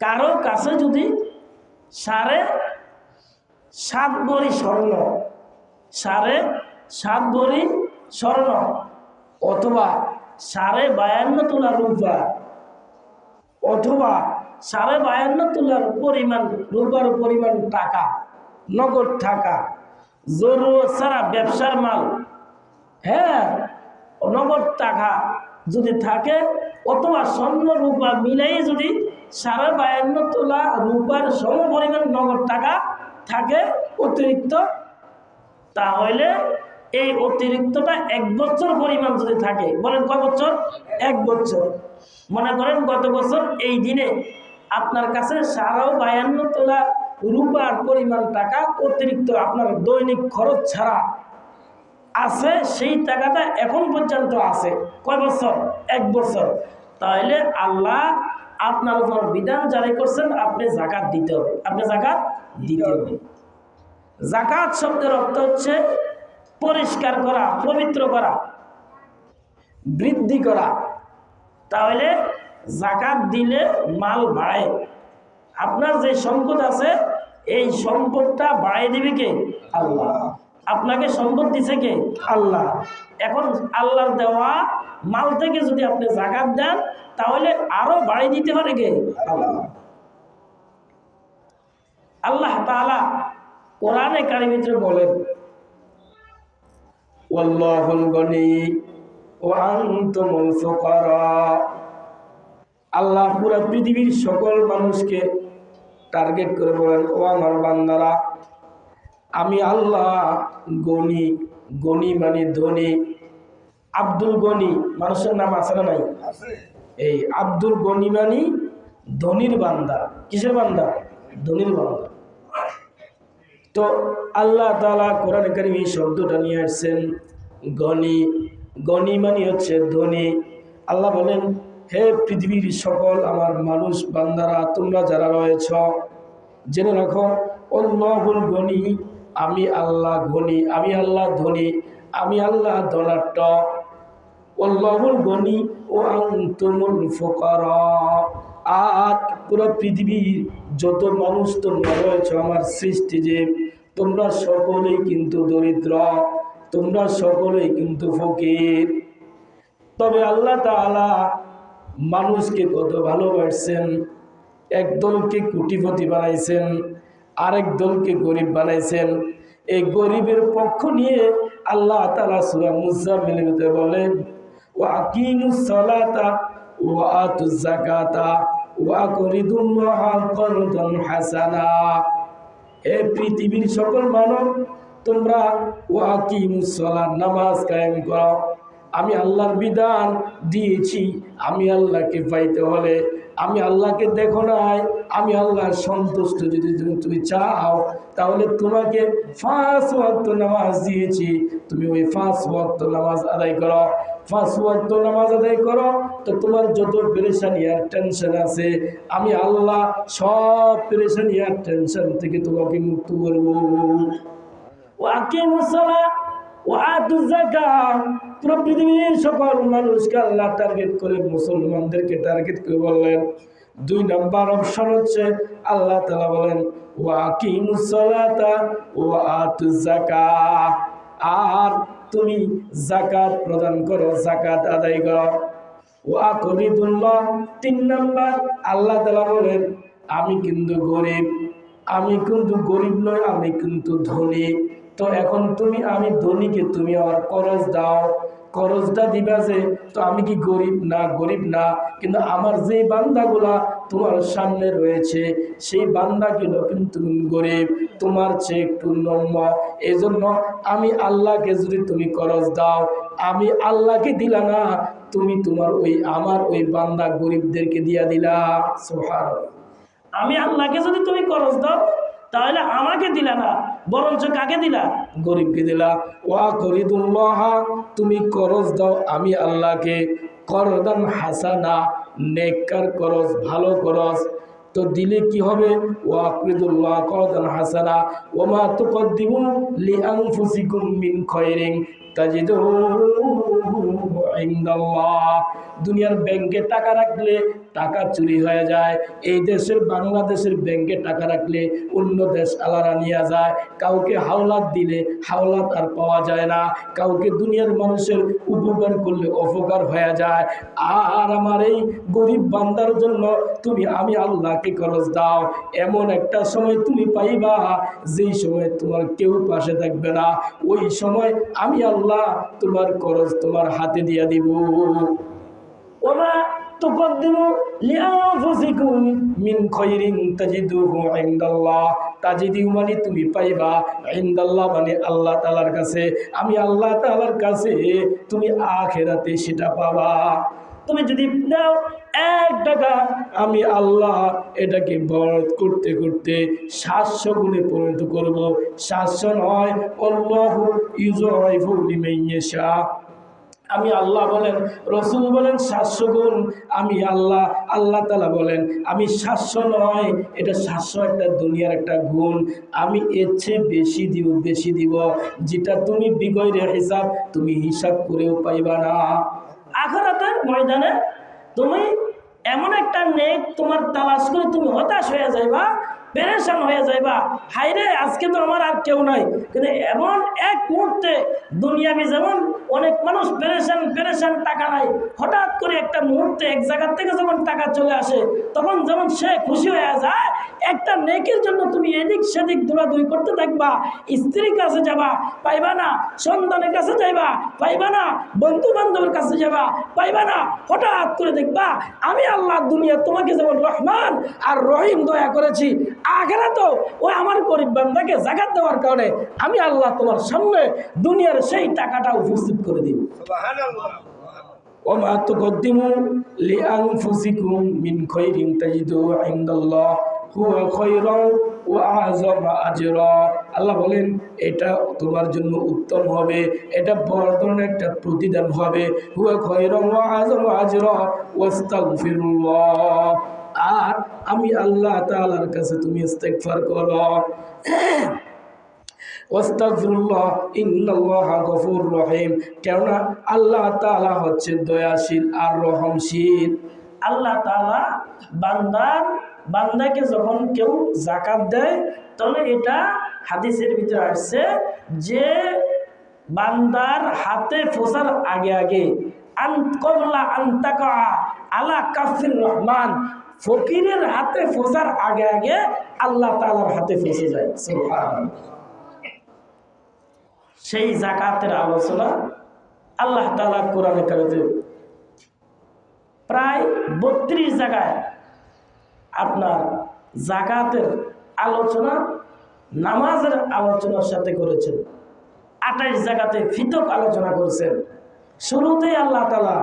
কারো কাছে যদি 7.5 ভরি স্বর্ণ, 7.5 ভরি স্বর্ণ অথবা 52.5 তোলা রূপা অথবা 52.5 তোলার পরিমাণ রূপার পরিমাণ টাকা, নগদ টাকা, জরুরত ছাড়া ব্যবসার মাল, হ্যাঁ, নগদ টাকা যদি থাকে অথবা স্বর্ণ রূপা মিলাই যদি 52.5 তোলা রূপার সম পরিমাণ নগদ টাকা থাকে অতিরিক্ত, তাহলে এই অতিরিক্তটা 1 বছর পরিমাণ যদি থাকে, বলেন কয় বছর? 1 বছর। মনে করেন গত বছর এই দিনে আপনার কাছে 52.5 তোলা রূপার পরিমাণ টাকা অতিরিক্ত আপনার দৈনিক খরচ ছাড়া আছে, সেই টাকাটা এখন পর্যন্ত আছে। কয় বছর? 1 বছর। তাহলে আল্লাহ আপনার উপর বিধান জারি করছেন, আপনি যাকাত দিতে হবে, আপনি যাকাত দিতে হবে। যাকাত শব্দের অর্থ হচ্ছে পরিষ্কার করা, পবিত্র করা, বৃদ্ধি করা। তাহলে যাকাত দিলে মাল বাড়ে। আপনার যে সম্পদ আছে এই সম্পদটা বাড়াই দিবে কে? আল্লাহ। আপনাকে সম্পদ দিছে কে? আল্লাহ। এখন আল্লাহর দেওয়া মাল থেকে যদি আপনি যাকাত দেন তাহলে আরো বাড়িয়ে দিতে পারে কে? আল্লাহ। আল্লাহ তাআলা কোরআনে কারিমে বলেন, ওয়াল্লাহুল গনি ওয়া আনতুমুল ফুকারা। আল্লাহ পুরো পৃথিবীর সকল মানুষকে টার্গেট করে বলেন, ও আমার বান্দারা, আমি আল্লাহ গনি। গনি মানে ধনী। আব্দুল গনি মানুষের নাম আছে না নাই? এই আব্দুল গনি মানে ধনীর বান্দা। কিসের বান্দা? ধনীর বান্দা। তো আল্লাহ তাআলা কোরআনে কারিমে এই শব্দটা নিয়ে আসছেন গনি। গনি মানে হচ্ছে ধনী। আল্লাহ বলেন, হে পৃথিবীর সকল আমার মানুষ বান্দারা, তোমরা যারা রয়েছ, জেনে রাখো, আল্লাহুল গনি, আমি আল্লাহ গনি, আমি আল্লাহ ধনী, আমি আল্লাহ ধনাঢ্য। আল্লাহুল গনি ও আনতুমুল ফুকারা। আর পুরো পৃথিবীর যত মানুষ তোমরা রয়েছ আমার সৃষ্টি, যে তোমরা সকলেই কিন্তু দরিদ্র, তোমরা সকলেই কিন্তু ফকির। তবে আল্লাহ তাআলা মানুষকে কত ভালোবাসছেন। এক দলকে কোটিপতি বানাইছেন, আরেক দলকে গরিব বানাইছেন। এই গরিবের পক্ষ নিয়ে আল্লাহ তাআলা সূরা মুজাম্মিলের ভিতরে বলেন, ওয়া আকিমুস সালাতা ওয়া আতুজ যাকাতা ওয়া আকরিদুল্লাহা করদান হাসানা। হে পৃথিবীর সকল মানব, তোমরা ওয়া আকিমুস সালাত, নামাজ কায়েম করো। আমি আল্লাহর বিধান দিয়েছি, আমি আল্লাহকে পাইতে হলে, আমি আল্লাহকে দেখো নাই, আমি আল্লাহর সন্তুষ্ট যদি তুমি চাও তাহলে তোমাকে 5 ওয়াক্ত নামাজ দিয়েছি, তুমি ওই 5 ওয়াক্ত নামাজ আদায় করো। 5 ওয়াক্ত নামাজ আদায় করো তো তোমার যত পেরেশানি আর টেনশন আছে আমি আল্লাহ সব পেরেশানি আর টেনশন থেকে তোমাকে মুক্ত করব। ওয়াকিমুস সালাত ওয়া আতুজ যাকাত। পুরো পৃথিবীর সকল মানুষকে আল্লাহ টার্গেট করে, মুসলমানদেরকে টার্গেট করে বললেন 2 নাম্বার অপশন হচ্ছে আল্লাহ তাআলা বলেন, ওয়া আকিমুস সালাতা ওয়া আতুজ যাকাত। আর তুমি যাকাত প্রদান করো, যাকাত আদায় করো। ওয়া আকরিদুল্লাহ। 3 নাম্বার আল্লাহ তাআলা বলেন, আমি কিন্তু গরিব, আমি কিন্তু গরিব নয়, আমি কিন্তু ধনী। তো এখন তুমি, আমি ধনীকে তুমি আমার খরচ দাও, খরচটা দিবা যে, তো আমি কি গরিব না? গরিব না, কিন্তু আমার যে বান্দাগুলা তোমার সামনে রয়েছে সেই বান্দাগুলো কিন্তু গরিব, তোমার চেয়ে একটু নম্র। এই জন্য আমি আল্লাহকে যদি তুমি খরচ দাও, আমি আল্লাহকে দিলা না, তুমি তোমার ওই আমার ওই বান্দা গরিবদেরকে দিয়া দিলা। সুবহানাল্লাহ। আমি আল্লাহকে যদি তুমি খরচ দাও তাহলে আমাকে দিলা না, বরঞ্চ কাকে দিলা? গরিবকে দিলা। ওয়া করিদুল্লাহ, তুমি খরচ দাও আমি আল্লাহকে, করদান হাসানা, নেককার খরচ, ভালো খরচ। তো দিলে কি হবে? ওয়া করিদুল্লাহ করদান হাসানা ওয়া মা তুকদ্দিমু লিআনফুসিকুম মিন খায়রিন তাজিদুহু ইনদাল্লাহ। দুনিয়ার ব্যাংকে টাকা রাখলে টাকা চুরি হয়ে যায়। এই দেশের বাংলাদেশের ব্যাংকে টাকা রাখলে অন্য দেশ আলাদা নিয়ে যায়। কাউকে হাওলাত দিলে হাওলাত আর পাওয়া যায় না। কাউকে দুনিয়ার মানুষের উপকার করলে অপকার হয়ে যায়। আর আমার এই গরিব বান্দার জন্য আমি আল্লাহকে খরচ দাও, এমন একটা সময় তুমি পাইবা যেই সময় তোমার কেউ পাশে থাকবে না। ওই সময় আমি আল্লাহ তোমার খরচ তোমার হাতে দিয়ে দিব। ওমা তুকদ্দিমু লিআনফুসিকুম মিন খায়রিন তাজিদুহু ইনদাল্লাহ। তাজিদু মানে তুমি পাইবা, ইনদাল্লাহ মানে আল্লাহ তাআলার কাছে। আমি আল্লাহ তাআলার কাছে তুমি আখিরাতে সেটা পাবা। তুমি যদি নাও 1 টাকা, আমি আল্লাহ এটাকে বরকত করতে করতে 700 গুণে পরিণত করব। 700 নয়, আল্লাহু ইউযাইফু লিমান ইয়াশা। আমি আল্লাহ বলেন, রসুল বলেন 700 গুণ। আমি আল্লাহ তাআলা বলেন আমি 700 নয়, এটা 700 একটা দুনিয়ার একটা গুণ। আমি এর চেয়ে বেশি দিব, যেটা তুমি বিগয়রে হিসাব তুমি হিসাব করেও পাইবা না। আখিরাতের ময়দানে তুমি এমন একটা নেক তোমার তালাশ করে তুমি হতাশ হয়ে যাইবা, পেরেশান হয়ে যাইবা। হায়রে আজকে তো আমার আর কেউ নাই। কিন্তু এমন এক মুহূর্তে দুনিয়াবি যেমন অনেক মানুষ পেরেশান টাকা নাই, হঠাৎ করে একটা মুহূর্তে এক জায়গা থেকে যখন টাকা চলে আসে তখন যেমন সে খুশি হয়ে যায়। একটা নেকের জন্য তুমি এদিক সেদিক দৌড়াদৌড়ি করতে থাকবা। স্ত্রীর কাছে যাবা, পাইবা না। সন্তানের কাছে যাইবা, পাইবা না। বন্ধু বান্ধবের কাছে যাবা, পাইবা না। হঠাৎ করে দেখবা আমি আল্লাহ দুনিয়া তোমাকে যেমন রহমান আর রহিম দয়া করেছি, আখিরাতেও ওই আমার গরিব বান্দাকে যাকাত দেওয়ার কারণে আমি আল্লাহ তোমার সামনে দুনিয়ার সেই টাকাটা উপস্থিত করে দিব। সুবহানাল্লাহ। ওমা তুকদ্দিমু লিআনফুসিকুম মিন খায়রিন তাজিদুহু ইনদাল্লাহ হুয়া খায়রান ওয়া আ'যামা আজরা। আল্লাহ বলেন এটা তোমার জন্য উত্তম হবে, এটা বড় ধরনের একটা প্রতিদান হবে। হুয়া খায়রান ওয়া আ'যামা আজরা ওয়াস্তাগফিরুল্লাহ। আর আমি আল্লাহ তাআলার কাছে তুমি ইস্তেগফার করো। ওয়াস্তাগফিরুল্লাহ ইন্নাল্লাহা গফুরুর রহিম। কেননা আল্লাহ তাআলা হচ্ছে দয়াশীল আর রহমশীল। আল্লাহ তাআলা বান্দাকে যখন কেউ যাকাত দেয় তাহলে এটা হাদিসের ভিতরে আসছে যে বান্দার হাতে ফোসার আগে কবলা আন্তাকা আলা কাফির রহমান, ফকিরের হাতে ফোসার আগে আল্লাহ তাআলার হাতে ফেসে যায়। সুবহানাল্লাহ। সেই যাকাতের আলোচনা আল্লাহ তাআলা কোরআনে কারিমে প্রায় 32 জায়গায় আপনার যাকাতের আলোচনা নামাজের আলোচনার সাথে করেছেন। 28 জায়গাতে পৃথক আলোচনা করেছেন। শুরুতেই আল্লাহ তাআলা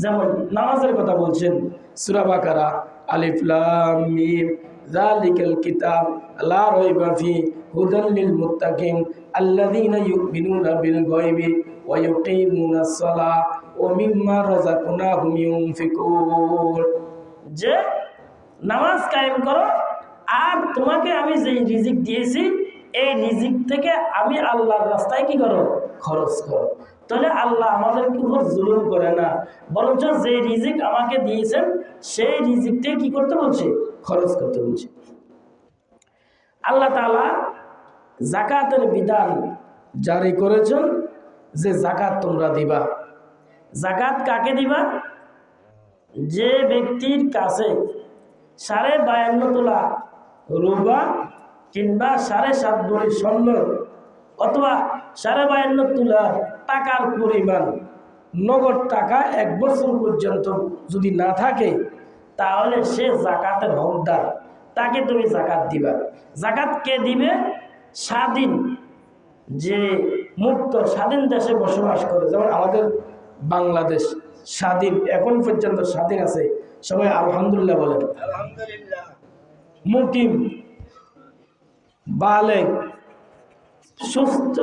যেমন নামাজের কথা বলছেন, সূরা বাকারা আলিফ লাম মিম যালিকাল কিতাব লা রাইবা ফি হুদাল লিল মুত্তাকিন আল্লাযীনা ইউমিনুনা বিল গায়বি ওয়া ইউকিমুনাস সালাহ ওয়া মিম্মা রাযাকনাহুম ইউনফিকুন। যে নামাজ কায়েম করো আর তোমাকে আমি যে রিজিক দিয়েছি এই রিজিক থেকে আমি আল্লাহর রাস্তায় কি করো, খরচ করো। তাহলে আল্লাহ আমাদের উপর জুলুম করে না, বরঞ্চ যে রিজিক আমাকে দিয়েছেন সেই রিজিকটা কি করতে বলছে, খরচ করতে বলছে। আল্লাহ তাআলা যাকাতের বিধান জারি করেছেন যে যাকাত তোমরা দিবা। যাকাত কাকে দিবা? যে ব্যক্তির কাছে 52.5 তোলা রূপা কিংবা 7.5 ভরি স্বর্ণ অথবা 52.5 তোলা টাকার পরিমাণ নগদ টাকা 1 বছর পর্যন্ত যদি না থাকে তাহলে সে যাকাতের হকদার, তাকে তুমি যাকাত দিবা। যাকাত কে দিবে? স্বাধীন, যে মুক্ত স্বাধীন দেশে বসবাস করে, যেমন আমাদের বাংলাদেশ স্বাধীন, এখন পর্যন্ত স্বাধীন আছে। সবাই আলহামদুলিল্লাহ বলেন। আলহামদুলিল্লাহ। মুকিম, বালেগ, সুস্থ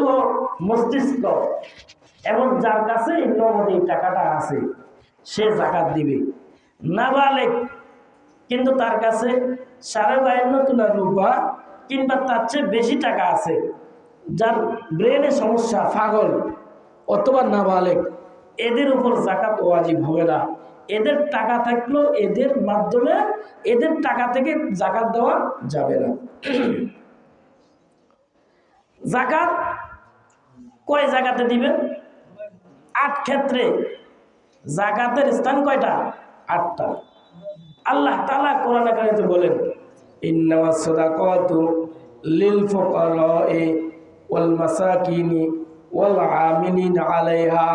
মস্তিষ্ক এবং যার কাছে নগদ এই টাকাটা আছে সে যাকাত দিবে। নাবালেগ কিন্তু তার কাছে 52.5 তোলা রূপা কিংবা তার চেয়ে বেশি টাকা আছে, যার ব্রেনে সমস্যা, পাগল অথবা নাবালেগ, এদের উপর যাকাত ওয়াজিব হবে না। এদের টাকা থাকলেও এদের মাধ্যমে এদের টাকা থেকে যাকাত দেওয়া যাবে না। যাকাত কয় জায়গাতে দিবেন? 8 ক্ষেত্রে। যাকাতের স্থান কয়টা? 8টা। আল্লাহ তাআলা কোরআনে কারিমে বলেন, ইন্নামাস সাদাকাতু লিল ফুকারা'i ওয়াল মাসাকিনি ওয়াল আমিলিনা আলাইহা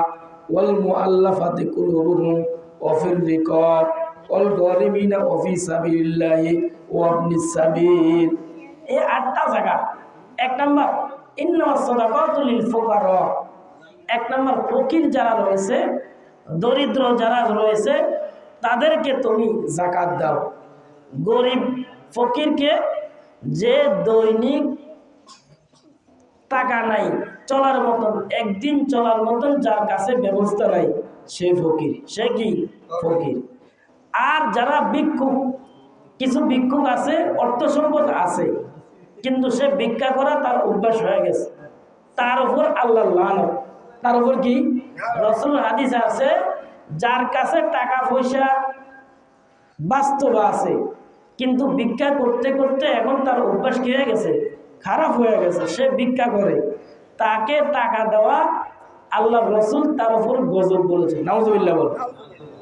ওয়াল মুআল্লাফাতি কুলুবুহুম ওয়া ফির রিকাব ওয়াল গারিমিনা ওয়া ফি সাবিলিল্লাহি ওয়া ইবনিস সাবিল। এই 8টা জায়গা। 1 নাম্বার ইন্নামাস সাদাকাতু লিল ফুকারা। 1 নাম্বার ফকির যারা রয়েছে, দরিদ্র যারা রয়েছে তাদেরকে তুমি যাকাত দাও। গরিব ফকিরকে, যে দৈনিক টাকা নাই চলার মতন, একদিন চলার মতন যার কাছে ব্যবস্থা নাই, সে ফকির। সে কি? ফকির। আর যারা ভিক্ষুক, কিছু ভিক্ষুক আছে, অর্থ সম্পদ আছে, কিন্তু সে ভিক্ষা করা তার অভ্যাস হয়ে গেছে, তার উপর আল্লাহর লানত। তার উপর কি? রাসূল হাদিসে আছে, যার কাছে টাকা পয়সা বাস্তব আছে, কিন্তু ভিক্ষা করতে করতে এখন তার অভ্যাস কি হয়ে গেছে? খারাপ হয়ে গেছে, সে ভিক্ষা করে, তাকে টাকা দেওয়া আল্লাহর রাসূল তার উপর গজব বলেছে। নাউজুবিল্লাহ বল।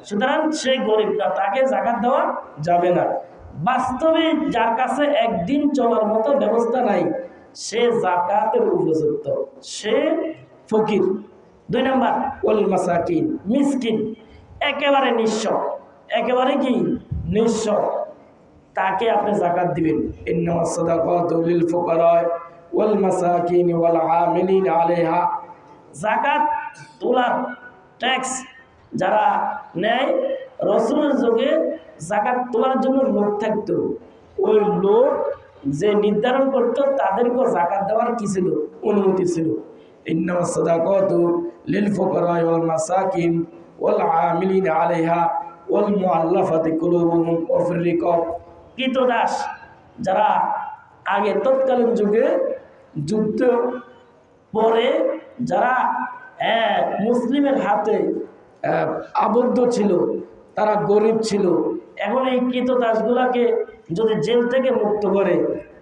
সুতরাং সে গরিব না, তাকে যাকাত দেওয়া যাবে না। বাস্তবে যার কাছে একদিন চলার মতো ব্যবস্থা নাই, সে যাকাতের উপযুক্ত, সে ফকির। 2 নাম্বার ওয়াল মাসাকিন, মিসকিন, একেবারে নিঃস্ব, একেবারে কি? নিঃস্ব, তাকে আপনি যাকাত দিবেন। ইন্নামাস সাদাকাতু লিল ফুকারা ওয়াল মাসাকিন ওয়াল আমিলিন আলাইহা। যাকাত তোলার ট্যাক্স যারা নেয়, রাসূলের যুগে যাকাত তোলার জন্য লোক থাকতো, ওই লোক যে নির্ধারণ করতো তাদেরকেও যাকাত দেওয়ার কি ছিল? অনুমতি ছিল। ইন্নামাস সাদাকাতু লিল ফুকারা ওয়াল মাসাকিন ওয়াল আমিলিন আলাইহা ওয়াল মুআল্লাফাতি কুলুবুহুম ওয়া ফির রিকাব। কৃতদাস যারা আগে তৎকালীন যুগে যুদ্ধ পরে যারা মুসলিমের হাতে আবদ্ধ ছিল, তারা গরিব ছিল, এখন এই কৃতদাসগুলাকে যদি জেল থেকে মুক্ত করে,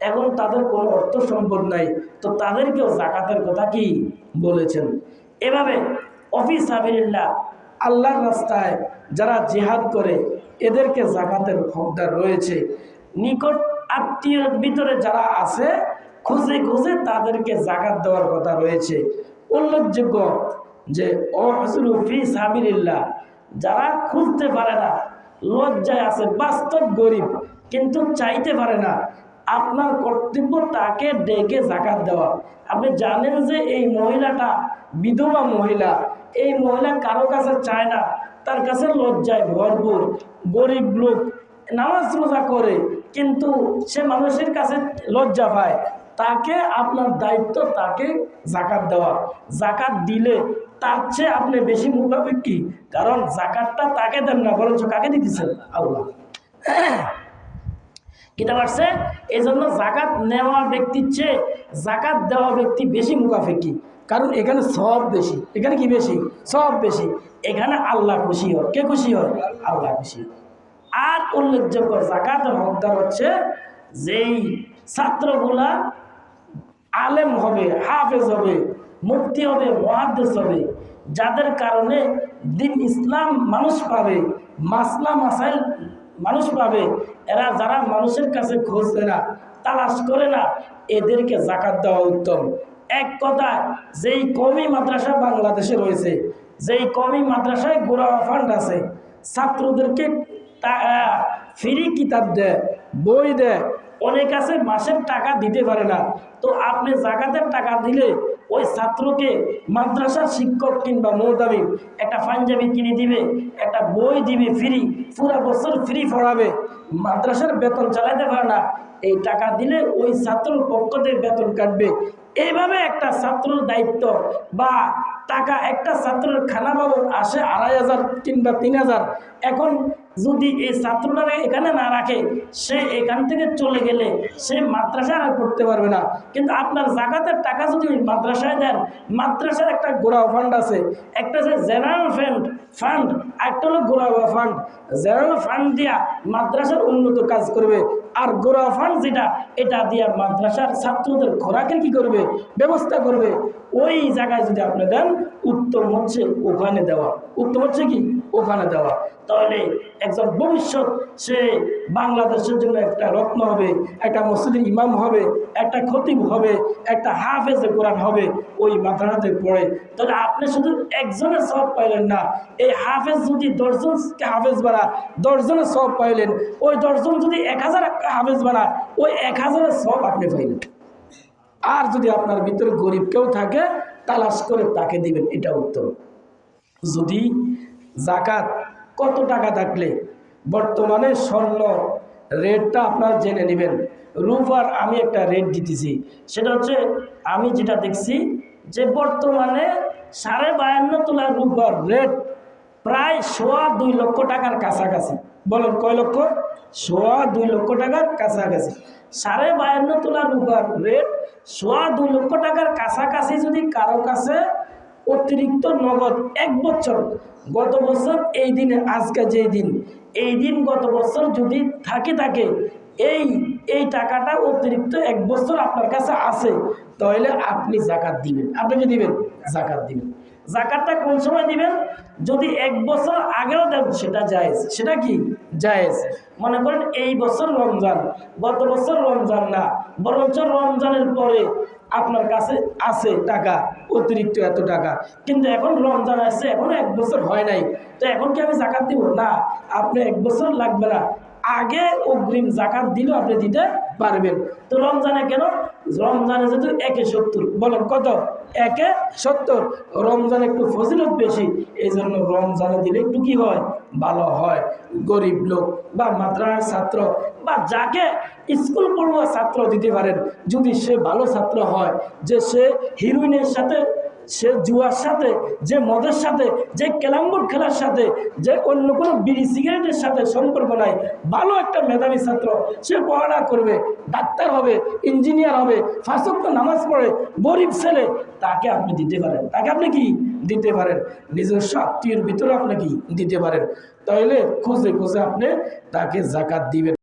এখন তাদের কোনো অর্থ সম্পদ নাই, তো তাদেরকেও যাকাতের কথা কি বলেছেন। এভাবে ফি সাবিলিল্লাহ, আল্লাহর রাস্তায় যারা জিহাদ করে, এদেরকে যাকাতের হকদার রয়েছে। নিকট আত্মীয়ের ভিতরে যারা আছে, খুঁজে খুঁজে তাদেরকে যাকাত দেওয়ার কথা রয়েছে। উল্লেখযোগ্য যে ওয়াহসিরু ফি সাবিলিল্লাহ, যারা খুঁজতে পারে না, লজ্জায় আছে, বাস্তব গরিব কিন্তু চাইতে পারে না, আপনার কর্তব্য তাকে ডেকে যাকাত দেওয়া। আপনি জানেন যে এই মহিলাটা বিধবা মহিলা, এই মহিলা কারো কাছে চায় না, তার কাছে লজ্জায় ভরপুর, গরিব লোক, নামাজ রোজা করে কিন্তু সে মানুষের কাছে লজ্জা পায়, তাকে আপনার দায়িত্ব তাকে যাকাত দেওয়া। যাকাত দিলে তার চেয়ে আপনি বেশি মুনাফিক কি? কারণ যাকাতটা তাকে দেন না, বরঞ্চ কাকে দিতেছেন? আল্লাহ। কিতাব আসছে, এই জন্য যাকাত নেওয়া ব্যক্তির চেয়ে যাকাত দেওয়া ব্যক্তি বেশি মুনাফিকি। কারণ এখানে সব বেশি, এখানে কি বেশি? সব বেশি। এখানে আল্লাহ খুশি হয়। কে খুশি হয়? আল্লাহ খুশি হয়। আর উল্লেখযোগ্য যাকাতের হকদার হচ্ছে যেই ছাত্রগুলা আলেম হবে, হাফেজ হবে, মুফতি হবে, মুহাদ্দিস হবে, যাদের কারণে দিন ইসলাম মানুষ পাবে, মাসলা মাসাইল মানুষ পাবে, এরা যারা মানুষের কাছে খোঁজে না, তালাশ করে না, এদেরকে যাকাত দেওয়া উত্তম। এক কথা, যেই কওমি মাদ্রাসা বাংলাদেশে রয়েছে, যেই কওমি মাদ্রাসায় গোড়া ফান্ড আছে, ছাত্রদেরকে ফ্রি কিতাব দেয়, বই দেয়, অনেক আছে মাসের টাকা দিতে পারে না, তো আপনি যাকাতের টাকা দিলে ওই ছাত্রকে মাদ্রাসার শিক্ষক কিংবা মুতামিম একটা পাঞ্জাবি কিনে দিবে, একটা বই দিবে ফ্রি, পুরো বছর ফ্রি পড়াবে, মাদ্রাসার বেতন চালাতে পারে না, এই টাকা দিলে ওই ছাত্রর পক্ষ থেকে বেতন কাটবে। এইভাবে একটা ছাত্রর দায়িত্ব বা টাকা, একটা ছাত্রের খানা বাবদ আসে 2500 কিংবা 3000, এখন যদি এই ছাত্রটাকে এখানে না রাখে, সে এখান থেকে চলে গেলে সে মাদ্রাসায় আর পড়তে পারবে না। কিন্তু আপনার জাকাতের টাকা যদি মাদ্রাসায় দেন, মাদ্রাসার একটা গোড়া ফান্ড আছে, একটা যে জেনারেল ফান্ড, একটা হলো গোড়া ফান্ড। জেনারেল ফান্ড দিয়া মাদ্রাসার উন্নত কাজ করবে, আর গোড়া ফান্ড যেটা, এটা দিয়া মাদ্রাসার ছাত্রদের খোরাকের কি করবে, ব্যবস্থা করবে। ওই জায়গায় যদি আপনি দেন, উত্তম হচ্ছে ওখানে দেওয়া, উত্তম হচ্ছে কি ওখানে দেওয়া। তাহলে একজন ভবিষ্যৎ সে বাংলাদেশের জন্য একটা রত্ন হবে, একটা মসজিদের ইমাম হবে, একটা খতিব হবে, একটা হাফেজে কোরআন হবে ওই মাদ্রাসাতে পড়ে। তাহলে আপনি শুধু একজনের সব পাইলেন না, এই হাফেজ যদি 10 জনকে হাফেজ বানায় 10 জনের সব পাইলেন, ওই 10 জন যদি 1000 হাফেজ বানায় ওই 1000-এর সব আপনি পাইলেন। আর যদি আপনার ভিতরে গরিব কেউ থাকে, তালাশ করে তাকে দিবেন, এটা উত্তম। যদি জাকাত কত টাকা থাকলে, বর্তমানে স্বর্ণ রেটটা আপনার জেনে নেবেন। রূপার আমি একটা রেট দিতেছি, সেটা হচ্ছে আমি যেটা দেখছি যে বর্তমানে 52.5 তোলা রূপার রেট প্রায় 2.25 লক্ষ টাকার কাছাকাছি। বলেন কয় লক্ষ? 2.25 লক্ষ টাকার কাছাকাছি। 52.5 তোলা রূপার রেট 2.25 লক্ষ টাকার কাছাকাছি। যদি কারো কাছে অতিরিক্ত নগদ 1 বছর, গত বছর এই দিনে, আজকে যেই দিন, এই দিন গত বছর যদি থাকে এই টাকাটা অতিরিক্ত 1 বছর আপনার কাছে আছে, তাহলে আপনি জাকাত দিবেন। আপনি কি দিবেন? জাকাত দিবেন। জাকাতটা কোন সময় দিবেন? যদি 1 বছর আগেও দেন সেটা জায়েজ। সেটা কি জায়েজ? মনে করেন এই বছর রমজান, গত বছর রমজান না, বরঞ্চ রমজানের পরে আপনার কাছে আছে টাকা অতিরিক্ত এত টাকা, কিন্তু এখন রমজান আসছে, এখনো 1 বছর হয় নাই, তো এখন কি আমি জাকাত দিব? না, আপনি 1 বছর লাগবে না, আগে অগ্রিম জাকাত দিলেও আপনি দিতে পারবেন। তো রমজানে কেন? রমজানে যেহেতু 1/70, বলেন কত? 1/70। রমজান একটু ফজিলত বেশি, এই জন্য রমজানে দিলে একটু কি হয়, ভালো হয়। গরিব লোক বা মাদ্রাসার ছাত্র বা যাকে স্কুল পড়ুয়া ছাত্র দিতে পারেন, যদি সে ভালো ছাত্র হয়, যে সে হিরোইনের সাথে, সে জুয়ার সাথে, যে মদের সাথে, যে ক্যারামবোর্ড খেলার সাথে, যে অন্য কোনো বিড়ি সিগারেটের সাথে সম্পর্ক নাই, ভালো একটা মেধাবী ছাত্র, সে পড়াশোনা করবে, ডাক্তার হবে, ইঞ্জিনিয়ার হবে, 5 ওয়াক্ত নামাজ পড়ে, গরিব ছেলে, তাকে আপনি দিতে পারেন। তাকে আপনি কি দিতে পারেন? নিজস্ব আত্মীয়ের ভিতরে আপনি কি দিতে পারেন। তাহলে খুঁজে খুঁজে আপনি তাকে জাকাত দিবেন।